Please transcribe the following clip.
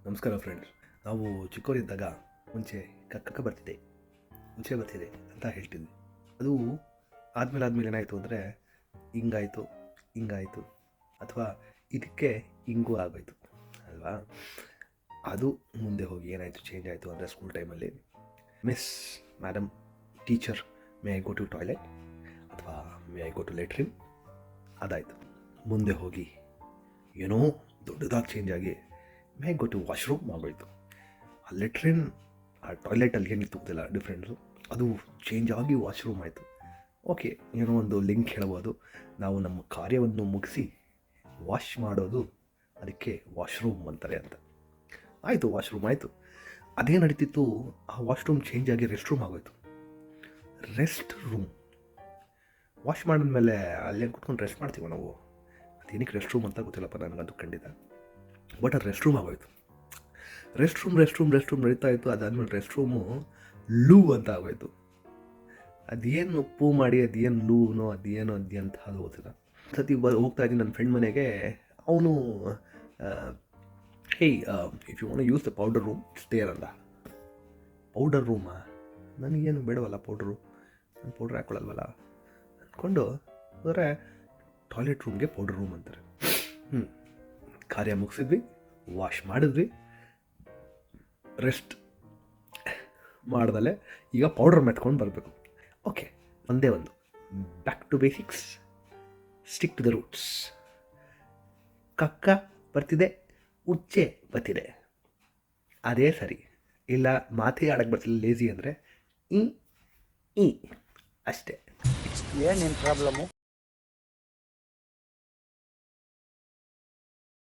ನಮಸ್ಕಾರ ಫ್ರೆಂಡ್ಸ್. ನಾವು ಚಿಕ್ಕವರಿದ್ದಾಗ ಮುಂಚೆ ಕಕ್ಕ ಬರ್ತಿದೆ ಅಂತ ಹೇಳ್ತಿದ್ವಿ. ಅದು ಆದಮೇಲೆ ಏನಾಯಿತು ಅಂದರೆ ಹಿಂಗಾಯಿತು ಅಥವಾ ಇದಕ್ಕೆ ಹಿಂಗೂ ಆಗೋಯ್ತು ಅಲ್ವಾ. ಅದು ಮುಂದೆ ಹೋಗಿ ಏನಾಯಿತು, ಚೇಂಜ್ ಆಯಿತು ಅಂದರೆ ಸ್ಕೂಲ್ ಟೈಮಲ್ಲಿ miss, madam, teacher, may I go to toilet ಅಥವಾ may I go to latrine ಅದಾಯಿತು. ಮುಂದೆ ಹೋಗಿ ಏನೋ ದೊಡ್ಡದಾಗಿ ಚೇಂಜ್ ಆಗಿ ಮೇ ಗೋ ಟು ವಾಶ್ರೂಮ್ ಆಗೋಯ್ತು. ಆ ಲೆಟ್ರಿನ್ ಆ ಟಾಯ್ಲೆಟಲ್ಲಿ ಏನಿತ್ತು ಗೊತ್ತಿಲ್ಲ ಡಿಫ್ರೆನ್ಸು, ಅದು ಚೇಂಜ್ ಆಗಿ ವಾಶ್ರೂಮ್ ಆಯಿತು. ಓಕೆ, ಏನೋ ಒಂದು ಲಿಂಕ್ ಹೇಳ್ಬೋದು. ನಾವು ನಮ್ಮ ಕಾರ್ಯವನ್ನು ಮುಗಿಸಿ ವಾಶ್ ಮಾಡೋದು, ಅದಕ್ಕೆ ವಾಶ್ರೂಮ್ ಅಂತಾರೆ ಅಂತ. ಆಯಿತು, ವಾಶ್ರೂಮ್ ಆಯಿತು. ಅದೇ ನಡೀತಿತ್ತು, ಆ ವಾಶ್ರೂಮ್ ಚೇಂಜ್ ಆಗಿ ರೆಸ್ಟ್ ರೂಮ್ ಆಗೋಯ್ತು. ರೆಸ್ಟ್ ರೂಮ್ ವಾಶ್ ಮಾಡಿದ್ಮೇಲೆ ಅಲ್ಲೇ ಕುತ್ಕೊಂಡು ರೆಸ್ಟ್ ಮಾಡ್ತೀವಿ ನಾವು. ಅದೇನಕ್ಕೆ ರೆಸ್ಟ್ ರೂಮ್ ಅಂತ ಗೊತ್ತಿಲ್ಲಪ್ಪ ನನಗಂತೂ ಖಂಡಿತ. ಬಟ್ ಅದು ರೆಸ್ಟ್ ರೂಮ್ ಆಗೋಯ್ತು. ರೆಸ್ಟ್ ರೂಮ್ ನಡೀತಾ ಇತ್ತು. ಅದಾದಮೇಲೆ ರೆಸ್ಟ್ ರೂಮು ಲೂ ಅಂತ ಆಗೋಯ್ತು. ಅದೇನು ಪೂ ಮಾಡಿ ಅದೇನು ಲೂನೋ ಅದೇನೋ ಅಂತ ಅದು ಗೊತ್ತಿಲ್ಲ. ಸತಿ ಹೋಗ್ತಾ ಇದ್ದೀನಿ ನನ್ನ ಫ್ರೆಂಡ್ ಮನೆಗೆ. ಅವನು if you want use the powder room stair ಅಂದ. ಪೌಡರ್ ರೂಮಾ? ನನಗೇನು ಬೇಡವಲ್ಲ ಪೌಡ್ರು, ನಾನು ಪೌಡ್ರ್ ಹಾಕ್ಕೊಳ್ಳಲ್ವಲ್ಲ ಅಂದ್ಕೊಂಡು ಹೋದರೆ ಟಾಯ್ಲೆಟ್ ರೂಮ್ಗೆ ಪೌಡರ್ ರೂಮ್ ಅಂತಾರೆ. ಕಾರ್ಯ ಮುಗಿಸಿದ್ವಿ, ವಾಶ್ ಮಾಡಿದ್ವಿ, ರೆಸ್ಟ್ ಮಾಡ್ದಲೆ ಈಗ ಪೌಡ್ರ್ ಮೆತ್ಕೊಂಡು ಬರಬೇಕು. ಓಕೆ, ಒಂದೇ ಒಂದು back to basics, stick to the roots. ಕಕ್ಕ ಬರ್ತಿದೆ, ಉಚ್ಚೆ ಬರ್ತಿದೆ, ಅದೇ ಸರಿ. ಇಲ್ಲ ಮಾತೇ ಆಡಕ್ಕೆ ಬರ್ತಿಲ್ಲ ಲೇಜಿ ಅಂದರೆ ಈ ಅಷ್ಟೇ. ಏನೇನು ಪ್ರಾಬ್ಲಮ್ಮು?